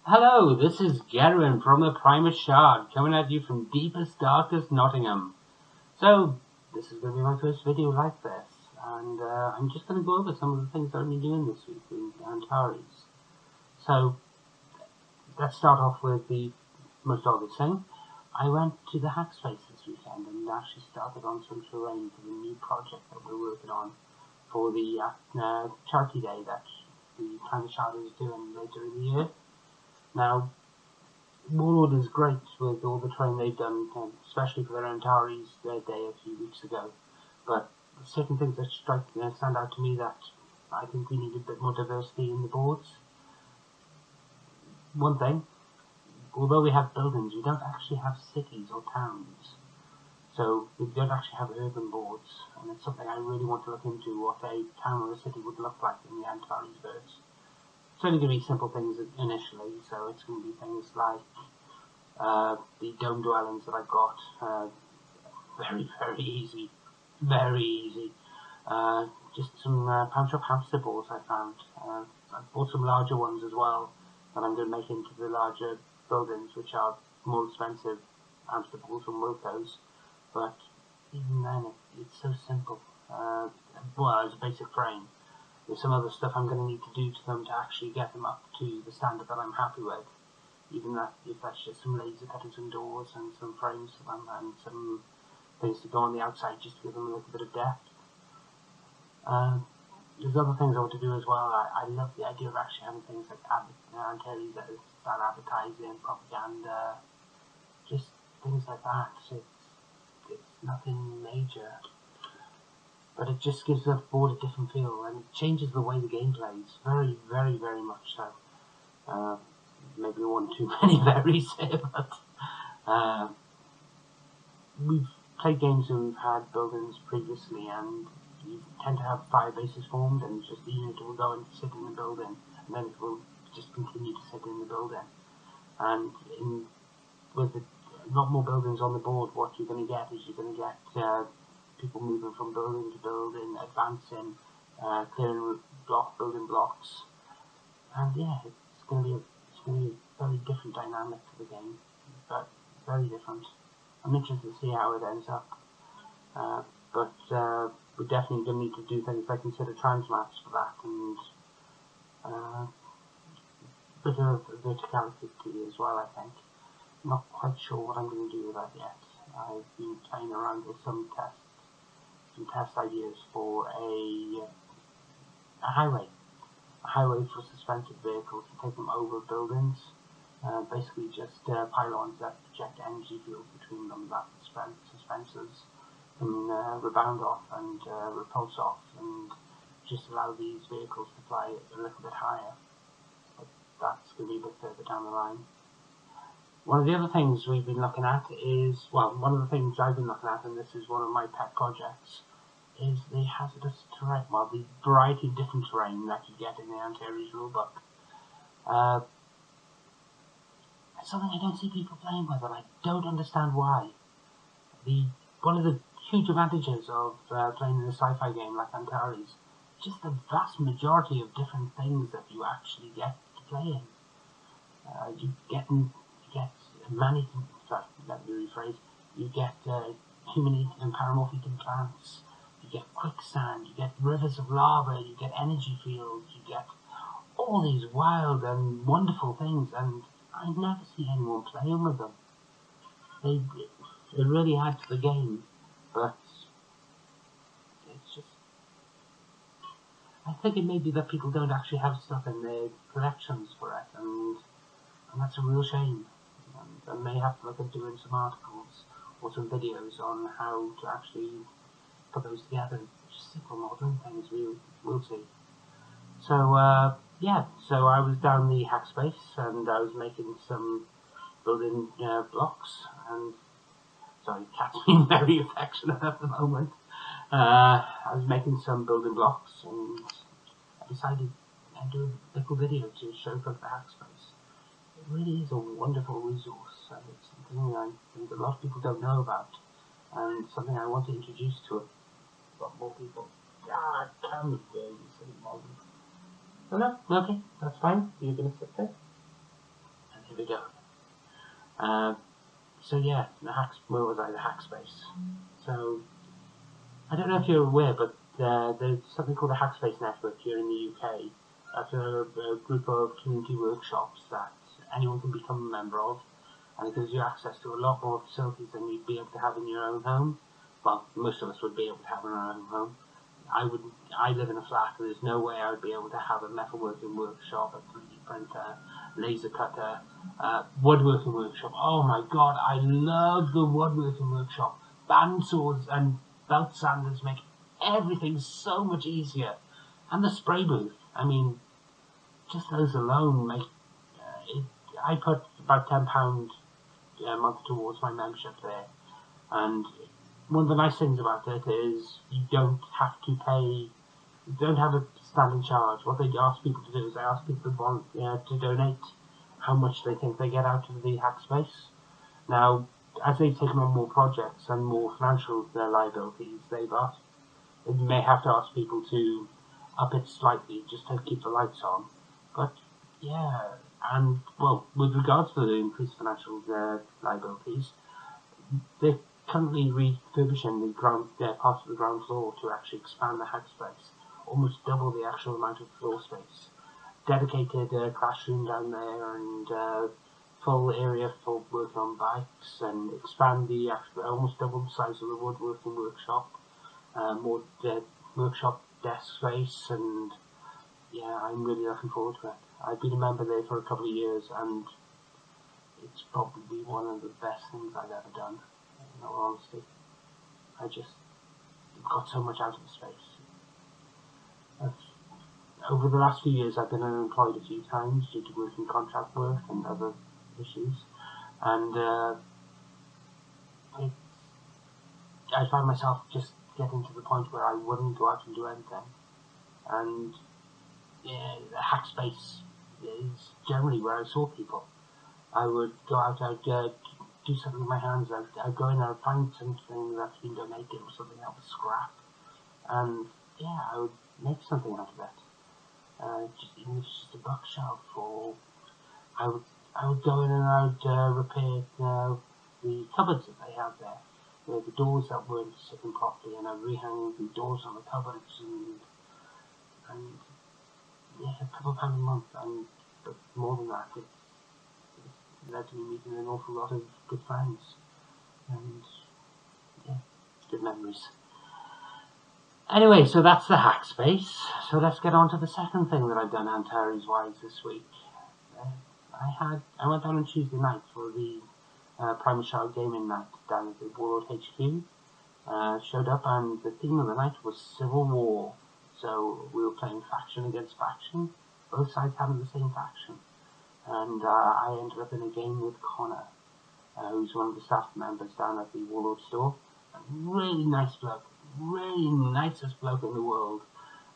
Hello, this is Gerwin from the Primus Shard, coming at you from deepest, darkest Nottingham. So, this is going to be my first video like this, and I'm just going to go over some of the things that I've been doing this week in Antares. So, let's start off with the most obvious thing. I went to the Hackspace this weekend and actually started on some terrain for the new project that we're working on for the charity day that the Primus Shard is doing later in the year. Now, Warlord is great with all the training they've done, especially for their Antares day a few weeks ago. But certain things that stand out to me that I think we need a bit more diversity in the boards. One thing, although we have buildings, we don't actually have cities or towns. So we don't actually have urban boards, and it's something I really want to look into, what a town or a city would look like in the Antares verse. It's only going to be simple things initially, so it's going to be things like the dome dwellings that I've got. Very easy. Very easy. Just some pound shop hamster balls I found. I've bought some larger ones as well that I'm going to make into the larger buildings, which are more expensive hamster balls from Wilco's. But even then, it's so simple. Well, as a basic frame. There's some other stuff I'm going to need to do to them to actually get them up to the standard that I'm happy with. Even if that's just some laser cutters and doors and some frames for them and some things to go on the outside just to give them a little bit of depth. There's other things I want to do as well. I love the idea of actually having things like Antares that start advertising, propaganda, just things like that. It's nothing major. But it just gives the board a different feel, and it changes the way the game plays. Very much so. Maybe one too many berries here, but we've played games and we've had buildings previously, and you tend to have 5 bases formed, and just the unit will go and sit in the building, and then it will just continue to sit in the building. And with a lot more buildings on the board, what you're going to get is you're going to get people moving from building to building, advancing, clearing building blocks, and yeah, it's going to be a very different dynamic to the game, but very different. I'm interested to see how it ends up, but we're definitely going to need to do things like consider transmats for that, and a bit of verticality as well, I think. I'm not quite sure what I'm going to do with that yet. I've been playing around with some test ideas for a highway for suspended vehicles to take them over buildings. Basically just pylons that project energy fields between them that suspensors can rebound off and repulse off, and just allow these vehicles to fly a little bit higher. But that's going to be a bit further down the line. One of the other things we've been looking at is, well, one of the things I've been looking at, and this is one of my pet projects, is the hazardous terrain, well, the variety of different terrain that you get in the Antares rulebook. It's something I don't see people playing with, and I don't understand why. One of the huge advantages of playing in a sci-fi game like Antares is just the vast majority of different things that you actually get to play in. You get many, sorry, let me rephrase, you get human and paramorphic plants, you get quicksand, you get rivers of lava, you get energy fields, you get all these wild and wonderful things, and I never see anyone playing with them. It really adds to the game, but it's just, I think it may be that people don't actually have stuff in their collections for it, and that's a real shame. And I may have to look at doing some articles or some videos on how to actually put those together. Just simple modern things, we'll see. So yeah, so I was down the Hackspace and I was making some building blocks, and sorry, cat's being very affectionate at the moment. I was making some building blocks, and I decided I'd do a little video to show folks the Hackspace. It really is a wonderful resource, and it's something I think a lot of people don't know about, and something I want to introduce to a lot more people. Can we do silly modern? Oh no, okay, that's fine. You're gonna sit there. give it a go. So yeah, where was I? The Hackspace. So I don't know if you're aware, but there's something called the Hackspace Network here in the UK. That's a group of community workshops that anyone can become a member of, and it gives you access to a lot more facilities than you'd be able to have in your own home. Well, most of us would be able to have in our own home. I live in a flat, and there's no way I would be able to have a metalworking workshop, a 3D printer, laser cutter, woodworking workshop. Oh my god, I love the woodworking workshop. Bandsaws and belt sanders make everything so much easier. And the spray booth, I mean, just those alone make I put about £10 a month towards my membership there, and one of the nice things about it is you don't have to pay. You don't have a standing charge. What they ask people to do is they ask people to donate how much they think they get out of the Hackspace. Now, as they've taken on more projects and more financial liabilities, they may have to ask people to up it slightly just to keep the lights on. But yeah, and well, with regards to the increased financial liabilities, they're currently refurbishing the parts of the ground floor to actually expand the Hackspace, almost double the actual amount of floor space. Dedicated classroom down there, and full area for working on bikes, and expand the almost double the size of the woodworking workshop, more workshop desk space, and yeah, I'm really looking forward to it. I've been a member there for a couple of years, and it's probably one of the best things I've ever done, in all honesty. I just got so much out of the space. Over the last few years, I've been unemployed a few times due to working contract work and other issues, and I found myself just getting to the point where I wouldn't go out and do anything, and yeah, the Hackspace is generally where I saw people. I would go out, I'd do something with my hands, I'd go in, I'd find something that's been donated or something that was scrap, and yeah, I would make something out of it. Even if it's just a bookshelf, or I would go in and I'd repair the cupboards that they have there. The doors that weren't sitting properly, and I'd rehang the doors on the cupboards, and yeah, a couple of pounds a month, but more than that, it led to me meeting an awful lot of good friends, and yeah, good memories. Anyway, so that's the Hackspace. So let's get on to the second thing that I've done Antares-wise this week. I went down on Tuesday night for the Primus gaming night down at the Warlord HQ. Showed up, and the theme of the night was Civil War. So we were playing faction against faction, both sides having the same faction. And I ended up in a game with Connor, who's one of the staff members down at the Warlord store. A really nice bloke, really nicest bloke in the world,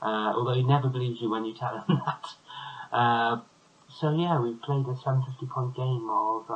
although he never believes you when you tell him that. So yeah, we played a 750-point game of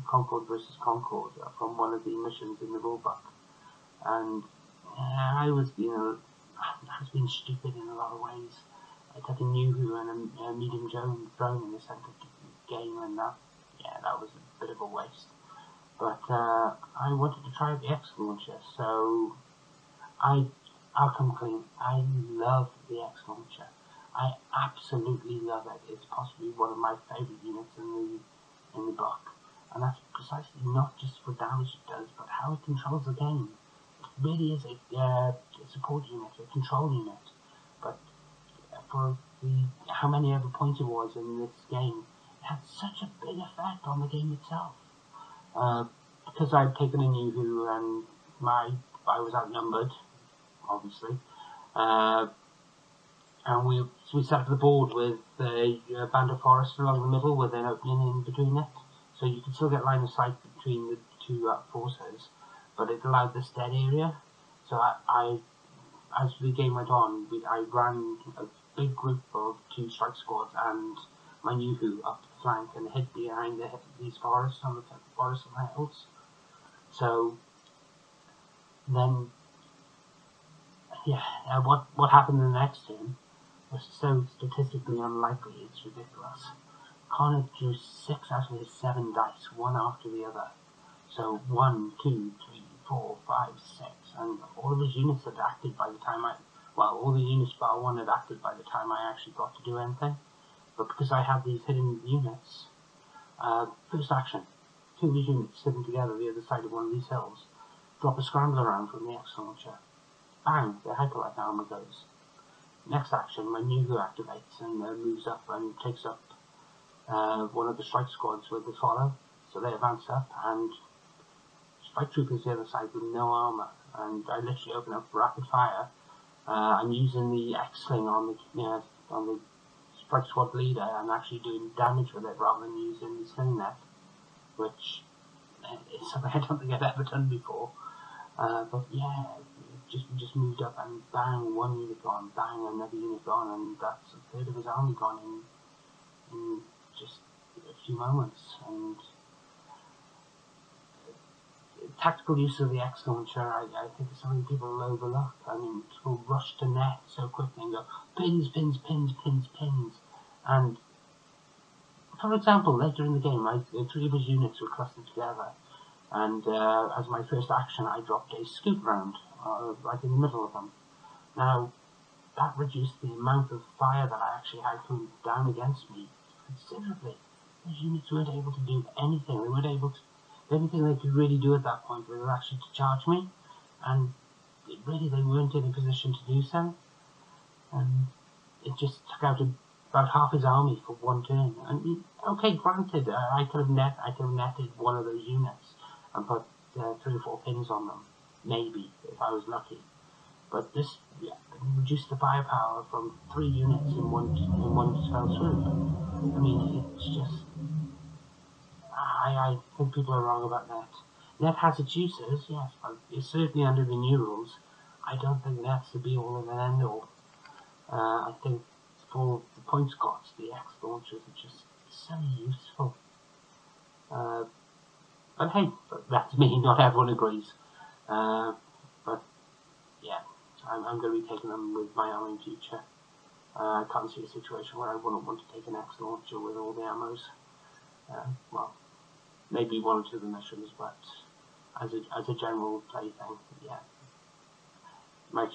Concord versus Concord from one of the missions in the rulebook, and I was being stupid in a lot of ways. I took a Nuhu and a medium drone in the 750 game, and that was a bit of a waste. But I wanted to try the X launcher, so I'll come clean. I love the X launcher. I absolutely love it. It's possibly one of my favourite units in the book, and that's precisely not just for damage it does, but how it controls the game. It really is a support unit, a control unit. But for how many ever points it was in this game, it had such a big effect on the game itself. Because I'd taken a Nuhu and I was outnumbered, obviously. And we sat at the board with a band of forest along the middle with an opening in between it, so you could still get line of sight between the two forces, but it allowed this dead area. So I as the game went on, I ran a big group of 2 strike squads and my Nuhu up the flank and hid behind these forests on the forests and the hills. So then, yeah, what happened in the next turn was so statistically unlikely, it's ridiculous. Connor drew 6 out of his 7 dice, one after the other. So 1, 2, 3, 4, 5, 6, and all of his units had acted by the time all the units bar 1 had acted by the time I actually got to do anything. But because I had these hidden units, first action, 2 of his units sitting together the other side of one of these hills, drop a scrambler around from the X-Launcher. Bang, the hyperlight armor goes. Next action, my Nugu activates and moves up and takes up one of the strike squads with the follow. So they advance up, and strike troopers the other side with no armor, and I literally open up rapid fire. I'm using the X-Sling on the strike squad leader and actually doing damage with it rather than using the sling net, which is something I don't think I've ever done before. But yeah, just moved up and bang, one unit gone, bang, another unit gone, and that's a third of his army gone in just a few moments. And tactical use of the X-Launcher, I think is something people overlook. I mean, people rush to net so quickly and go, pins, pins, pins, pins, pins. And, for example, later in the game, 3 of his units were clustered together. And as my first action, I dropped a scoop round right in the middle of them. Now, that reduced the amount of fire that I actually had coming down against me considerably. Those units weren't able to do anything. They weren't able to. The only thing they could really do at that point was actually to charge me, and really they weren't in a position to do so. And it just took out about half his army for one turn. And okay, granted, I could have netted one of those units and put 3 or 4 pins on them, maybe if I was lucky. But this reduced the firepower from 3 units in one fell swoop. I mean, it's just. I think people are wrong about net. Net has its uses, yes, but it's certainly under the new rules. I don't think net's the be-all and an end-all. I think for the point scots, the X-Launchers are just so useful. But hey, that's me, not everyone agrees. But yeah, I'm going to be taking them with my army in future. I can't see a situation where I wouldn't want to take an X-Launcher with all the ammos. Well, maybe 1 or 2 of the missions, but as a general play thing, yeah. My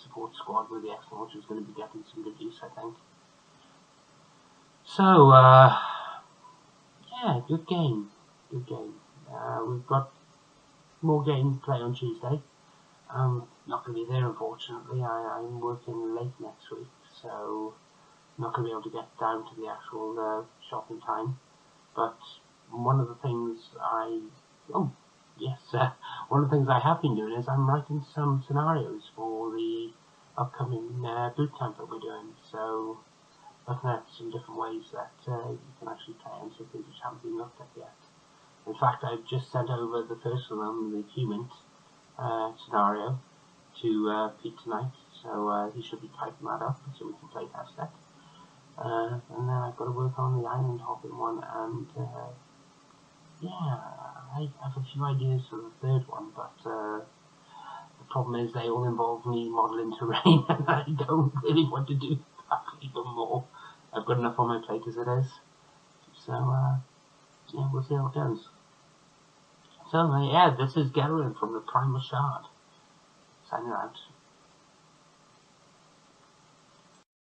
support squad with the X-Launcher is going to be getting some good use, I think. So, yeah, good game. We've got more game to play on Tuesday. I'm not going to be there, unfortunately. I'm working late next week, so I'm not going to be able to get down to the actual shop in time. But one of the things one of the things I have been doing is I'm writing some scenarios for the upcoming boot camp that we're doing. So looking at some different ways that you can actually play and some things which haven't been looked at yet. In fact, I've just sent over the first of them, the human scenario, to Pete tonight. So he should be typing that up so we can play test it. And then I've got to work on the island hopping one, and yeah, I have a few ideas for the third one, but the problem is they all involve me modelling terrain, and I don't really want to do that even more. I've got enough on my plate as it is, so yeah, we'll see how it goes. So yeah, this is Garen from the Primus Shard, signing out.